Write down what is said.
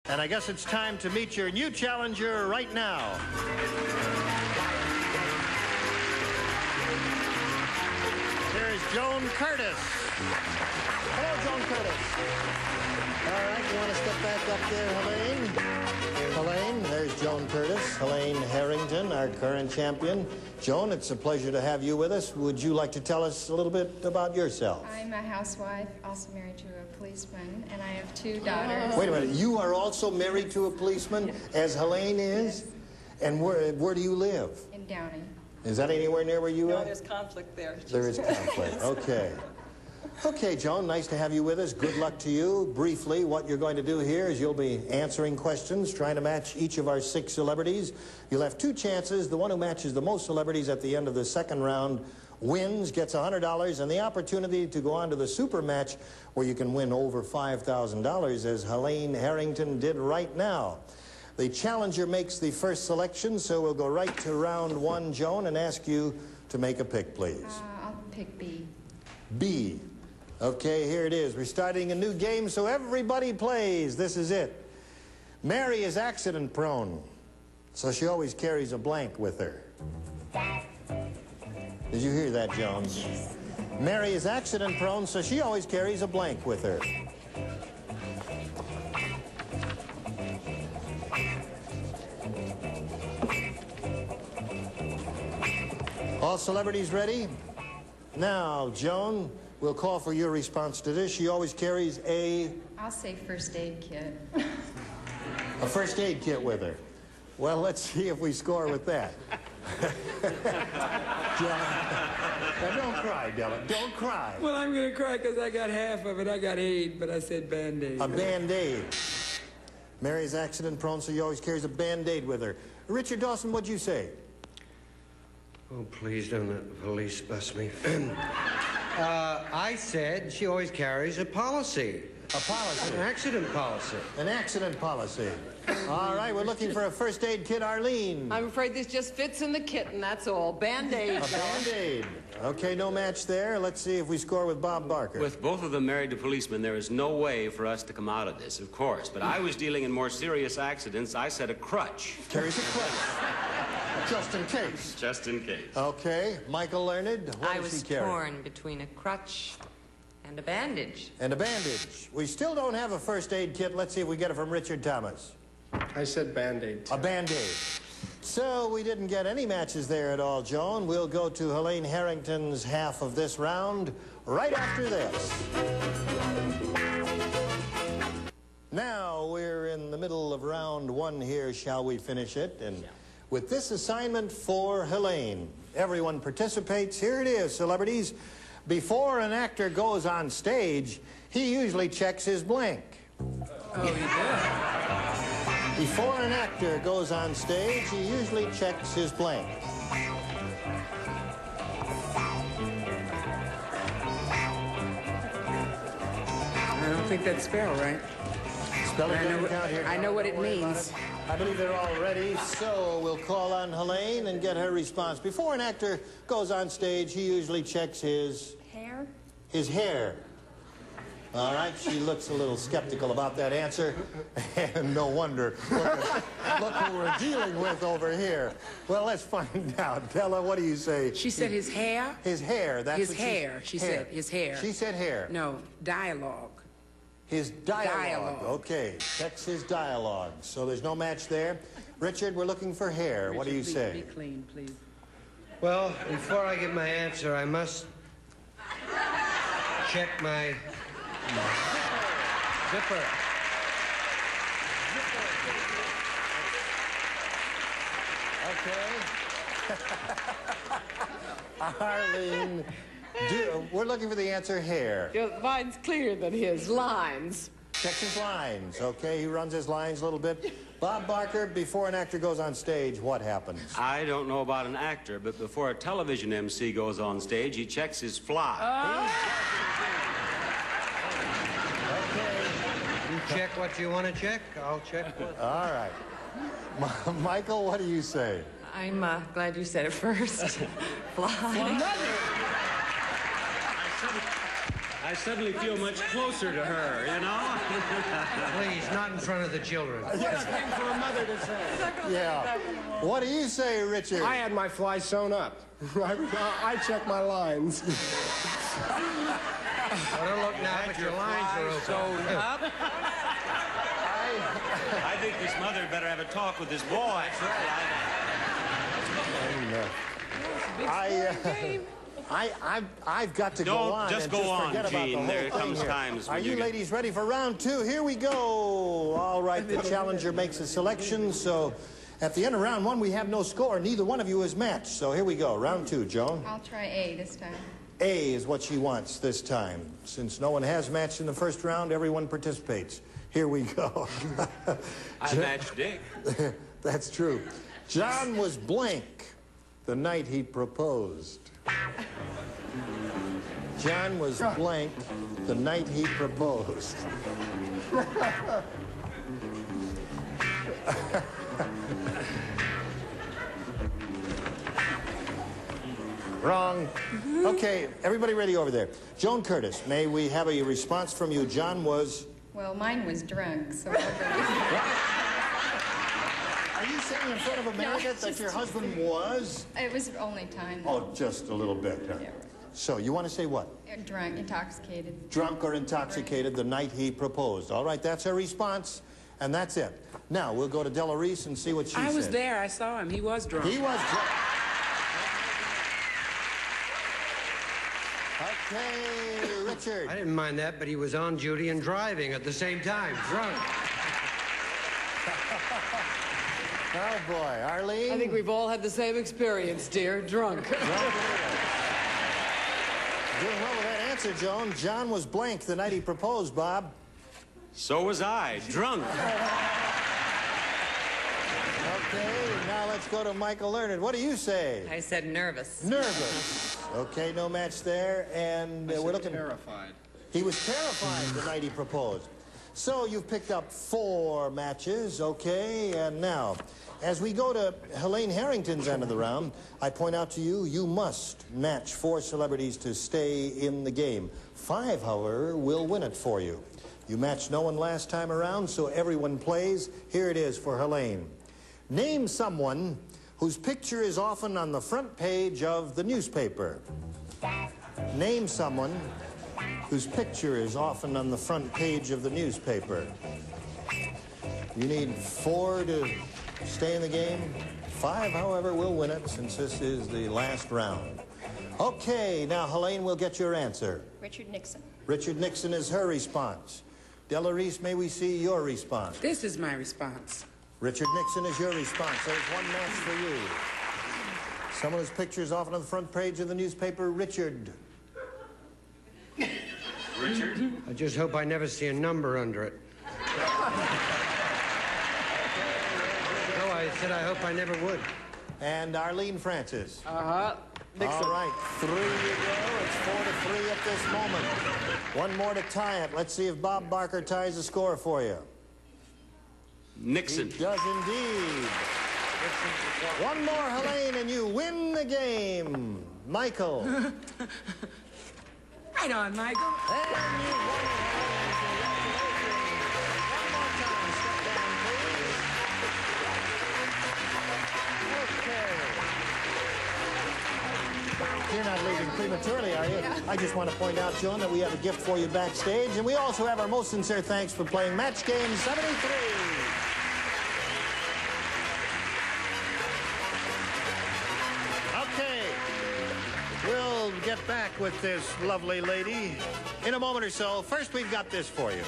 And I guess it's time to meet your new challenger right now. Here's Joan Curtis. Hello, Joan Curtis. All right, you want to step back up there, Helene? Helene, there's Joan Curtis. Helene Harrington, our current champion. Joan, it's a pleasure to have you with us. Would you like to tell us a little bit about yourself? I'm a housewife, also married to a policeman, and I have 2 daughters. Wait a minute, you are also married to a policeman, yes. As Helene is? Yes. And where do you live? In Downey. Is that anywhere near where you No, are? there's conflict there. There is conflict, okay. Okay, Joan, nice to have you with us. Good luck to you. Briefly, what you're going to do here is you'll be answering questions, trying to match each of our 6 celebrities. You'll have 2 chances. The one who matches the most celebrities at the end of the second round wins, gets $100, and the opportunity to go on to the super match where you can win over $5,000, as Helene Harrington did right now. The challenger makes the first selection, so we'll go right to round 1, Joan, and ask you to make a pick, please. I'll pick B. B. Okay, here it is. We're starting a new game, so everybody plays. This is it. Mary is accident prone, so she always carries a blank with her. Did you hear that, Joan? Yes. Mary is accident prone, so she always carries a blank with her. All celebrities ready? Now, Joan, we'll call for your response to this. She always carries I'll say first aid kit. a first aid kit with her. Well, let's see if we score with that. Now, don't cry, Della. Don't cry. Well, I'm going to cry because I got half of it. I got aid, but I said Band-Aid. A Band-Aid. Mary's accident prone, so he always carries a Band-Aid with her. Richard Dawson, what'd you say? Oh, please don't let the police bust me. I said she always carries a policy. A policy. An accident policy. An accident policy. All right, we're looking for a first aid kit. Arlene. I'm afraid this just fits in the kitten, that's all. Band-Aid. A Band-Aid. Okay, no match there. Let's see if we score with Bob Barker. With both of them married to policemen, there is no way for us to come out of this, of course. But I was dealing in more serious accidents. I said a crutch. Carries a crutch. Just in case. Just in case. Okay, Michael Learned, what I does was he carry? torn between a crutch and a bandage. And a bandage. We still don't have a first aid kit. Let's see if we get it from Richard Thomas. I said Band-Aid. A Band-Aid. So we didn't get any matches there at all, Joan. We'll go to Helene Harrington's half of this round right after this. Now we're in the middle of round 1 here. Shall we finish it? And with this assignment for Helene, everyone participates. Here it is, celebrities. Before an actor goes on stage, he usually checks his blank. Oh, he did? Before an actor goes on stage, he usually checks his blank. I don't think that's spell right. Spelling doesn't count here. I know what it means. I believe they're all ready, so we'll call on Helene and get her response. Before an actor goes on stage, he usually checks his... Hair? His hair. All right, she looks a little skeptical about that answer. And no wonder. Look who we're dealing with over here. Well, let's find out. Della, what do you say? She said his hair? His hair. That's His what hair. She said his hair. She said hair. No, dialogue. His dialogue. Dialogue. Okay, checks his dialogue. So there's no match there. Richard, we're looking for hair. What do you say? Be clean, please. Well, before I give my answer, I must check my zipper. Okay. Arlene, we're looking for the answer hair. Mine's clearer than his. Lines. Checks his lines. Okay, he runs his lines a little bit. Bob Barker, before an actor goes on stage, what happens? I don't know about an actor, but before a television MC goes on stage, he checks his fly. Okay. You check what you want to check, I'll check what. All right. Michael, what do you say? I'm glad you said it first. Fly. I I suddenly feel much closer to her, you know? Please, not in front of the children. What a thing for a mother to say. Yeah. What do you say, Richard? I had my fly sewn up. I check my lines. Well, don't look now, but your lines are open. Sewn up. I think this mother better have a talk with this boy. I've got to go Don't on. just and go on, forget about the Gene. whole There thing comes here. times Are when you you get- ladies ready for round 2? Here we go. All right, the challenger makes a selection. So at the end of round 1, we have no score. Neither one of you is matched. So here we go. Round 2, Joan. I'll try A this time. A is what she wants this time. Since no one has matched in the first round, everyone participates. Here we go. I matched Dick. That's true. John was blank the night he proposed. John was blank the night he proposed. Wrong. Okay, everybody ready over there. Joan Curtis, may we have a response from you? John was... Well, mine was drunk, so I'll go with Are you saying in front of America that your husband was? it was only time. Oh, just a little bit, huh? Yeah, right. So, you want to say what? Drunk, intoxicated. Drunk or intoxicated the night he proposed. All right, that's her response, and that's it. Now, we'll go to Della Reese and see what she said. I was there. I saw him. He was drunk. He was drunk. Okay, Richard. I didn't mind that, but he was on duty and driving at the same time, drunk. Oh, boy. Arlene? I think we've all had the same experience, dear. Drunk. Doing well with that answer, Joan. John was blank the night he proposed, Bob. So was I, drunk. Okay, now let's go to Michael Learned. What do you say? I said nervous. Nervous. Okay, no match there, and we're looking... Terrified. He was terrified the night he proposed. So you've picked up 4 matches, okay? And now, as we go to Helene Harrington's end of the round, I point out to you, you must match 4 celebrities to stay in the game. 5, however, will win it for you. You matched no one last time around, so everyone plays. Here it is for Helene. Name someone whose picture is often on the front page of the newspaper. Name someone whose picture is often on the front page of the newspaper. You need 4 to stay in the game. 5, however, will win it since this is the last round. Okay, now, Helene, we'll get your answer. Richard Nixon. Richard Nixon is her response. Della Reese, may we see your response? This is my response. Richard Nixon is your response. There's 1 match for you. Someone whose picture is often on the front page of the newspaper, Richard. Richard? I just hope I never see a number under it. No, I said I hope I never would. And Arlene Francis. Nixon. All right, 3 you go. It's 4-3 at this moment. 1 more to tie it. Let's see if Bob Barker ties the score for you. Nixon. He does indeed. 1 more, Helene, and you win the game. Michael. Right on, Michael. And you won it, Helene. Congratulations. 1 more time. Step down, please. Okay. You're not leaving prematurely, are you? Yeah. I just want to point out, Joan, that we have a gift for you backstage, and we also have our most sincere thanks for playing Match Game 73. Okay. We'll get back with this lovely lady in a moment or so. First, we've got this for you.